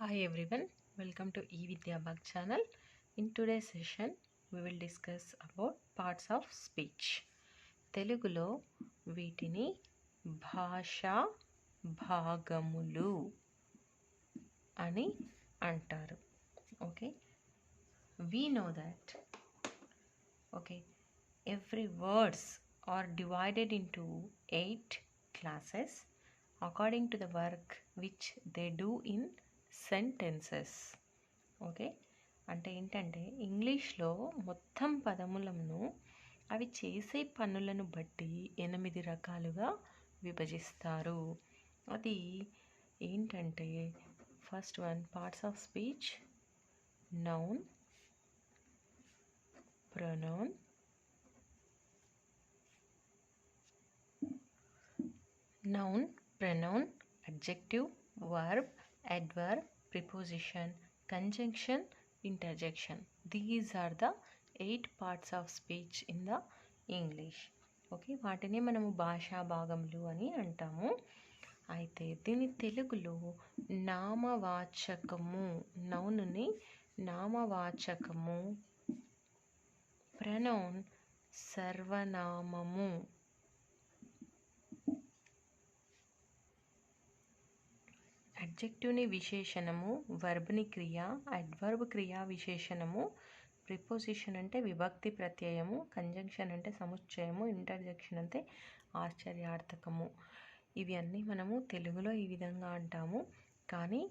Hi everyone, welcome to eVidya Bug channel. In today's session, we will discuss about parts of speech. తెలుగులో వీటిని భాషా భాగములు అని అంటారు. Okay, we know that. Okay, every words are divided into 8 classes according to the work which they do in sentences. Okay, అంటే ఏంటంటే ఇంగ్లీష్లో మొత్తం పదములను అవి చేసే పనులను బట్టి 8 రకాలుగా విభజిస్తారు. అది ఏంటంటే first one parts of speech, noun, pronoun, pronoun, adjective, verb, adverb, preposition, conjunction, interjection. These are the 8 parts of speech in the English. Okay, వాటిని మనము భాషా భాగములు అని అంటాము. అయితే దీని తెలుగులో నామవాచకము, నౌనుని నామవాచకము, ప్రొనౌన్ సర్వనామము, అడ్జెక్టివ్ని విశేషణము, వర్బ్ని క్రియ, అడ్వర్బ్ క్రియా విశేషణము, ప్రిపోజిషన్ అంటే విభక్తి ప్రత్యయము, కంజంక్షన్ అంటే సముచ్చయము, ఇంటర్జెక్షన్ అంటే ఆశ్చర్యార్థకము. ఇవి అన్నీ మనము తెలుగులో ఈ విధంగా అంటాము, కానీ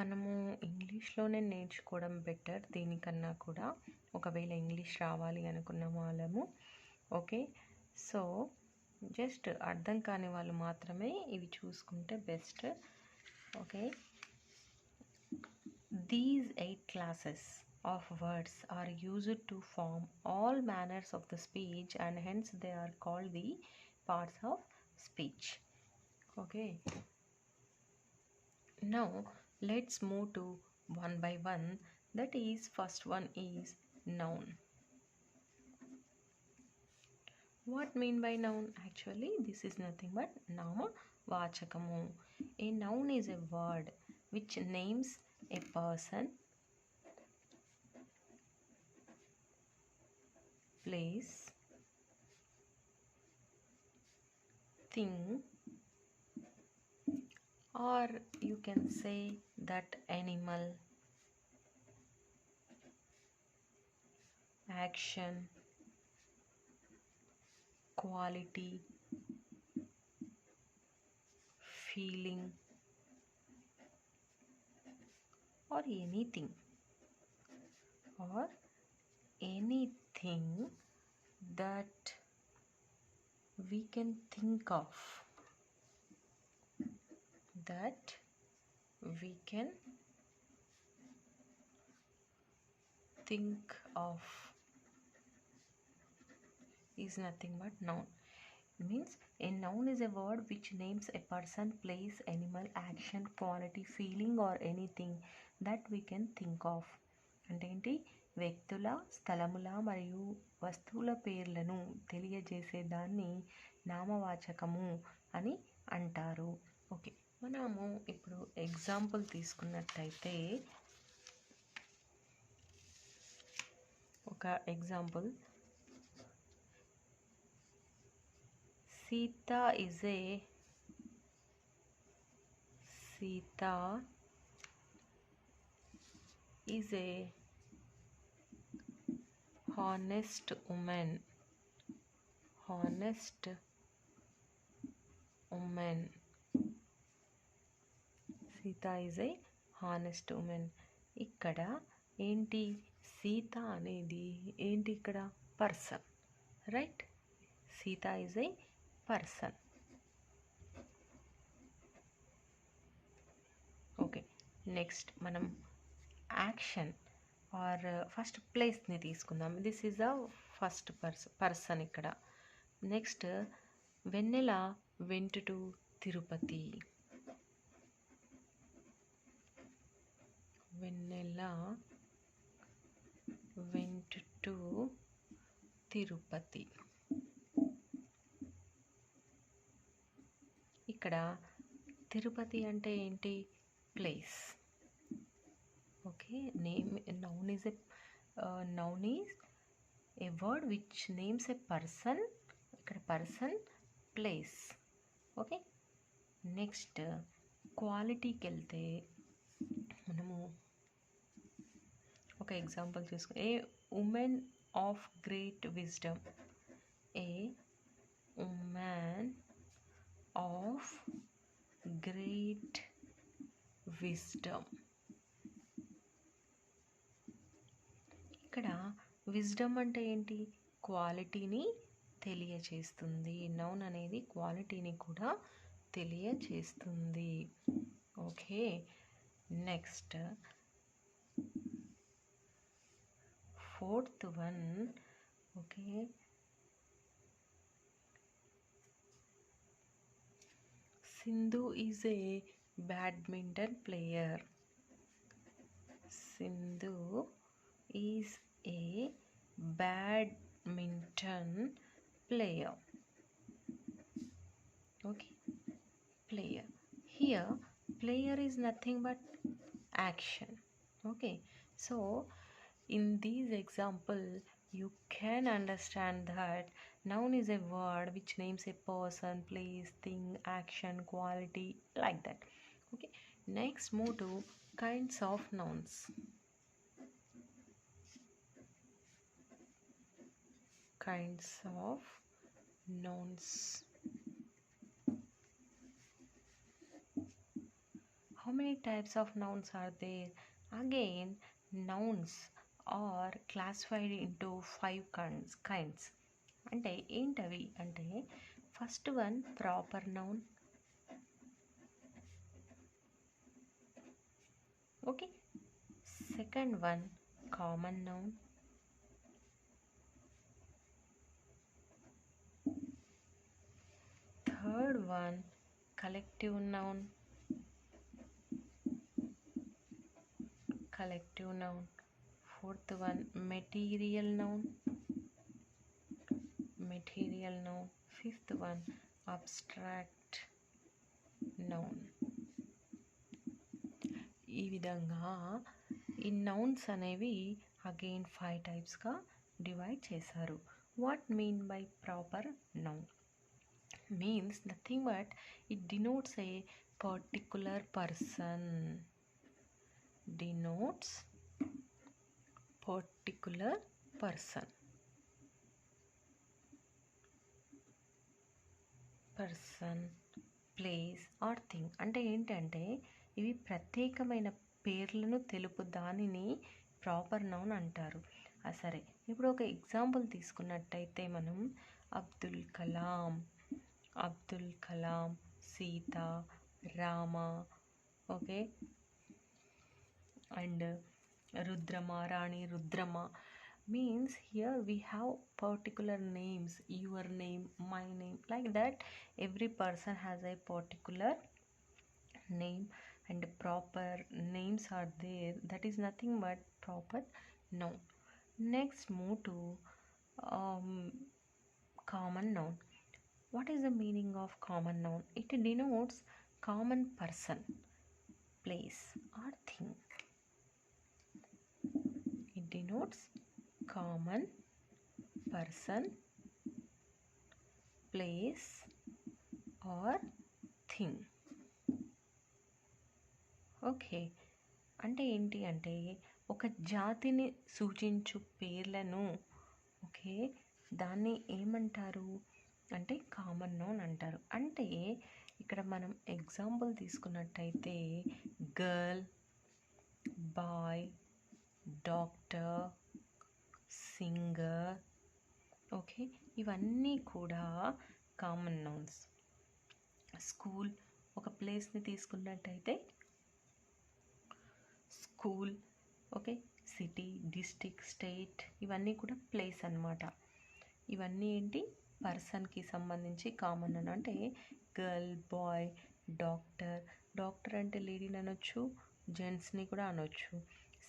మనము ఇంగ్లీష్లోనే నేర్చుకోవడం బెటర్ దీనికన్నా కూడా, ఒకవేళ ఇంగ్లీష్ రావాలి అనుకున్న వాళ్ళము. ఓకే, సో జస్ట్ అర్థం కాని వాళ్ళు మాత్రమే ఇవి చూసుకుంటే best. Okay, these 8 classes of words are used to form all manners of the speech and hence they are called the parts of speech. Okay, now let's move to one by one. That is, first one is noun. What mean by noun? Actually, this is nothing but nama vachakamu. A noun is a word which names a person, place, thing, or you can say that animal, action, quality, feeling, or anything that we can think of, is nothing but noun. Means a noun is a word which names a person, place, animal, action, quality, feeling or anything that we can think of. అంటే ఏంటి, వ్యక్తుల, స్థలముల మరియు వస్తువుల పేర్లను తెలియజేసే దాన్ని నామవాచకము అని అంటారు. ఓకే, మనము ఇప్పుడు ఎగ్జాంపుల్ తీసుకున్నట్టయితే, ఒక example, Sita is a honest woman. Sita is a honest woman. ఇక్కడ ఏంటి, సీత అనేది ఏంటి, ఇక్కడ person, right? Sita is a person. Okay, next మనం యాక్షన్ ఆర్ ఫస్ట్ ప్లేస్ని తీసుకుందాం. This is a first person ఇక్కడ. Next, Vennela went to Tirupati. Vennela went to Tirupati. ఇక్కడ తిరుపతి అంటే ఏంటి, place. Okay, noun is a word which names a person. ఇక్కడ పర్సన్, ప్లేస్. ఓకే, నెక్స్ట్ క్వాలిటీకి వెళ్తే మనము ఒక ఎగ్జాంపుల్ చూసుకుని, a women of great wisdom. A women of great wisdom. ఇక్కడ విజ్డమ్ అంటే ఏంటి? క్వాలిటీని తెలియచేస్తుంది. నౌన్ అనేది క్వాలిటీని కూడా తెలియచేస్తుంది. Okay, next fourth one. Okay, Sindhu is a badminton player. Sindhu is a badminton player. Okay, player. Here player is nothing but action. Okay, so in these example you can understand that noun is a word which names a person, place, thing, action, quality, like that. Okay, next move to kinds of nouns. Kinds of nouns. How many types of nouns are there? Again, nouns are classified into 5 kinds. అంటే ఏంటవి అంటే, first one proper noun. Okay, second one common noun. Third one collective noun. Fourth one material noun. Fifth one abstract noun. ఈ విధంగా ఈ nouns అనేవి again 5 టైప్స్గా divide చేశారు. What mean by proper noun? means nothing but it denotes a particular person. person, place or thing. అంటే ఏంటంటే ఇవి ప్రత్యేకమైన పేర్లను తెలుపు దానిని ప్రాపర్ నౌన్ అంటారు. సరే, ఇప్పుడు ఒక ఎగ్జాంపుల్ తీసుకున్నట్టయితే మనం Abdul Kalam, Sita, Rama, okay, and Rani Rudrama. Means here we have particular names, your name, my name, like that. Every person has a particular name and proper names are there. That is nothing but proper noun. Next move to common noun. What is the meaning of common noun? It denotes common person, place or thing. It denotes common person, place or thing. Okay, అంటే ఏంటి అంటే ఒక జాతిని సూచించు పేర్లను, okay, దాన్ని ఏమంటారు అంటే కామన్ నౌన్ అంటారు. అంటే ఇక్కడ మనం ఎగ్జాంపుల్ తీసుకున్నట్టయితే girl, boy, doctor, singer, okay, ఇవన్నీ కూడా కామన్ నౌన్స్. స్కూల్, ఒక ప్లేస్ని తీసుకున్నట్టయితే school, okay, city, district, state, ఇవన్నీ కూడా ప్లేస్ అన్నమాట. ఇవన్నీ ఏంటి? పర్సన్కి సంబంధించి కామన్ అని. అంటే గర్ల్, బాయ్, డాక్టర్ అంటే లేడీని అనొచ్చు, జెంట్స్ని కూడా అనొచ్చు.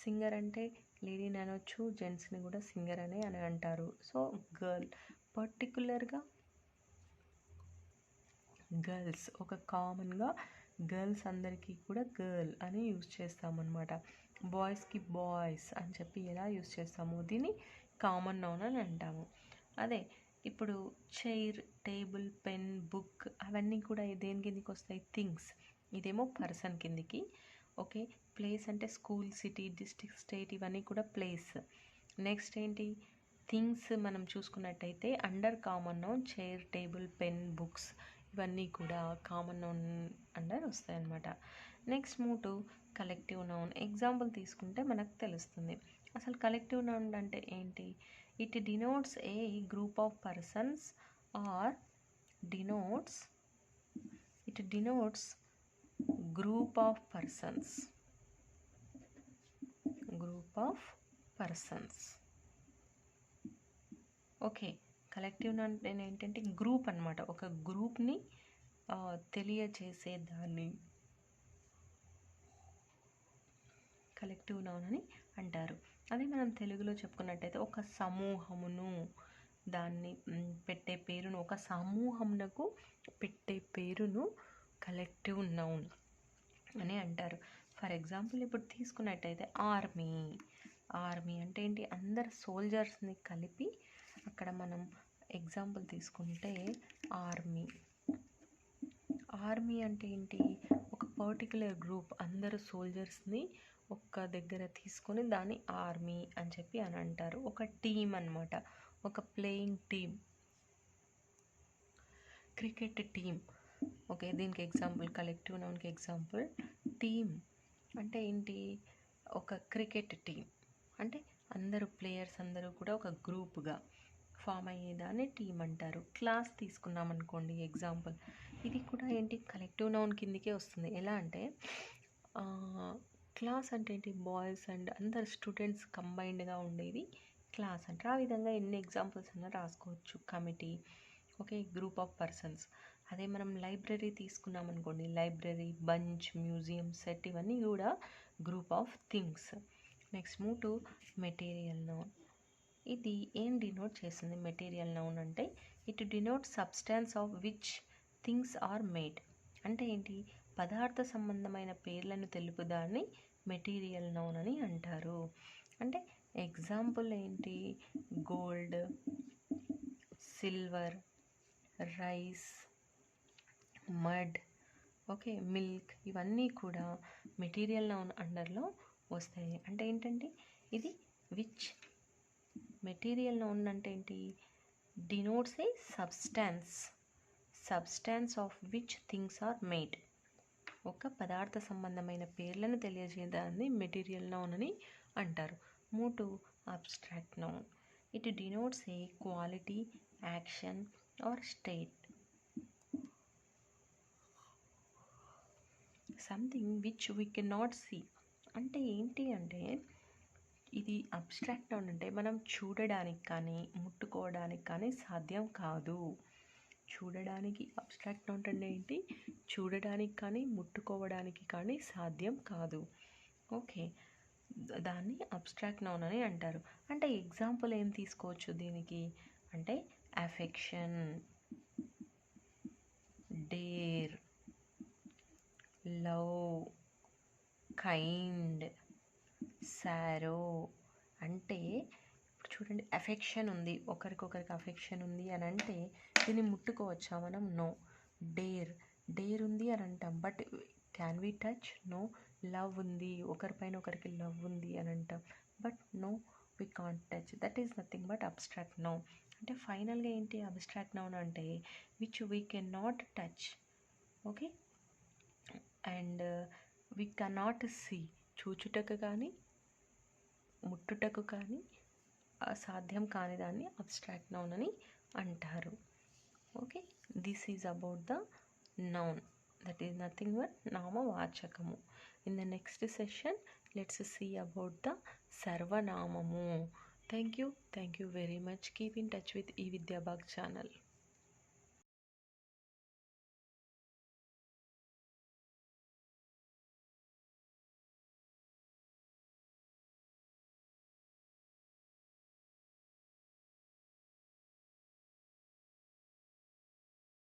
సింగర్ అంటే లేడీని అనొచ్చు, జెంట్స్ని కూడా సింగర్ అని అంటారు. సో గర్ల్, పర్టికులర్గా గర్ల్స్ ఒక కామన్గా గర్ల్స్ అందరికీ కూడా గర్ల్ అని యూజ్ చేస్తామన్నమాట. బాయ్స్కి బాయ్స్ అని చెప్పి ఎలా యూజ్ చేస్తామో దీన్ని కామన్ నౌన్ అని అంటాము. అదే ఇప్పుడు చైర్, టేబుల్, పెన్, బుక్ అవన్నీ కూడా దేని కిందికి వస్తాయి? థింగ్స్. ఇదేమో పర్సన్ కిందికి. ఓకే, ప్లేస్ అంటే స్కూల్, సిటీ, డిస్ట్రిక్ట్, స్టేట్ ఇవన్నీ కూడా ప్లేస్. నెక్స్ట్ ఏంటి? థింగ్స్ మనం చూసుకున్నట్టయితే under common noun chair, table, pen, books ఇవన్నీ కూడా కామన్ నౌన్ అండర్ వస్తాయి అన్నమాట. Next move to collective noun. Example తీసుకుంటే మనకు తెలుస్తుంది. అసలు కలెక్టివ్ నౌన్ అంటే ఏంటి? It denotes a group of persons or denotes group of persons. Okay, collective noun ఏంటంటే గ్రూప్ అన్నమాట. ఒక గ్రూప్ని తెలియచేసే దాన్ని కలెక్టివ్ నౌన్ అని అంటారు. అదే మనం తెలుగులో చెప్పుకున్నట్టయితే ఒక సమూహమును దాన్ని పెట్టే పేరును, ఒక సమూహమునకు పెట్టే పేరును కలెక్టివ్ నౌన్ అని అంటారు. ఫర్ ఎగ్జాంపుల్ ఇప్పుడు తీసుకున్నట్టయితే ఆర్మీ అంటే ఏంటి? అందరు సోల్జర్స్ని కలిపి అక్కడ మనం ఎగ్జాంపుల్ తీసుకుంటే ఆర్మీ అంటే ఏంటి? ఒక పర్టికులర్ గ్రూప్ అందరు సోల్జర్స్ని ఒక్క దగ్గర తీసుకొని దాన్ని ఆర్మీ అని చెప్పి అని అంటారు. ఒక టీం అన్నమాట, ఒక playing team, cricket team. Okay, దీనికి ఎగ్జాంపుల్, కలెక్టివ్ నౌన్కి ఎగ్జాంపుల్ టీం అంటే ఏంటి? ఒక క్రికెట్ టీం అంటే అందరూ ప్లేయర్స్ అందరూ కూడా ఒక గ్రూప్గా ఫామ్ అయ్యేదాన్ని టీం అంటారు. క్లాస్ తీసుకున్నాం అనుకోండి ఎగ్జాంపుల్, ఇది కూడా ఏంటి? కలెక్టివ్ నౌన్ కిందికే వస్తుంది. ఎలా అంటే క్లాస్ అంటే ఏంటి? బాయ్స్ అండ్ అందరు స్టూడెంట్స్ కంబైన్డ్గా ఉండేది క్లాస్ అంటారు. ఆ విధంగా ఎన్ని ఎగ్జాంపుల్స్ అన్నా రాసుకోవచ్చు. Committee, okay, group of persons. అదే మనం లైబ్రరీ తీసుకున్నాం అనుకోండి, లైబ్రరీ, బంచ్, మ్యూజియం, సెట్ ఇవన్నీ కూడా group of things. Next move to material noun. ఇది ఏం డినోట్ చేస్తుంది? మెటీరియల్ నౌన్ అంటే it denote substance of which things are made. అంటే ఏంటి? పదార్థ సంబంధమైన పేర్లను తెలుపుదాన్ని మెటీరియల్ నౌన్ అని అంటారు. అంటే ఎగ్జాంపుల్ ఏంటి? Gold, silver, rice, mud, okay, milk ఇవన్నీ కూడా మెటీరియల్ నౌన్ అండర్లో వస్తాయి. అంటే ఏంటంటే ఇది విచ్ మెటీరియల్ నౌన్ అంటే ఏంటి? Denotes a substance of which things are made. ఒక పదార్థ సంబంధమైన పేర్లను తెలియజేయడాన్ని మెటీరియల్ నౌన్ అని అంటారు. Move to abstract noun. It denotes a quality, action or state, something which we can not see. అంటే ఏంటి అంటే ఇది అబ్స్ట్రాక్ట్ నౌన్ అంటే మనం చూడడానికి కానీ ముట్టుకోవడానికి కానీ సాధ్యం కాదు. చూడడానికి అబ్స్ట్రాక్ట్ నౌన్ అంటే ఏంటి? చూడడానికి కానీ ముట్టుకోవడానికి కానీ సాధ్యం కాదు. ఓకే, దాన్ని అబ్స్ట్రాక్ట్ నౌన్ అని అంటారు. అంటే ఎగ్జాంపుల్ ఏం తీసుకోవచ్చు దీనికి అంటే అఫెక్షన్, డేర్, లవ్, కైండ్, సారో. అంటే ఇప్పుడు చూడండి, అఫెక్షన్ ఉంది, ఒకరికొకరికి అఫెక్షన్ ఉంది అని అంటే దీన్ని ముట్టుకోవచ్చా మనం? నో. డేర్ ఉంది అని అంటాం, but can we touch? No. Love ఉంది, ఒకరిపైన ఒకరికి లవ్ ఉంది అని అంటాం, but no, we can't touch. That is nothing but abstract noun. అంటే ఫైనల్గా ఏంటి అబ్స్ట్రాక్ట్ నౌన్ అంటే which we can not touch, okay, and we cannot see, చూచుటకు కానీ ముట్టుటకు కానీ సాధ్యం కాని దాన్ని అబ్స్ట్రాక్ట్ నౌన్ అని అంటారు. Okay, this is about the noun, that is nothing but నామవాచకము. In the next session let's see about the సర్వనామము. Thank you very much. Keep in touch with ఈ విద్యాబాగ్ ఛానల్.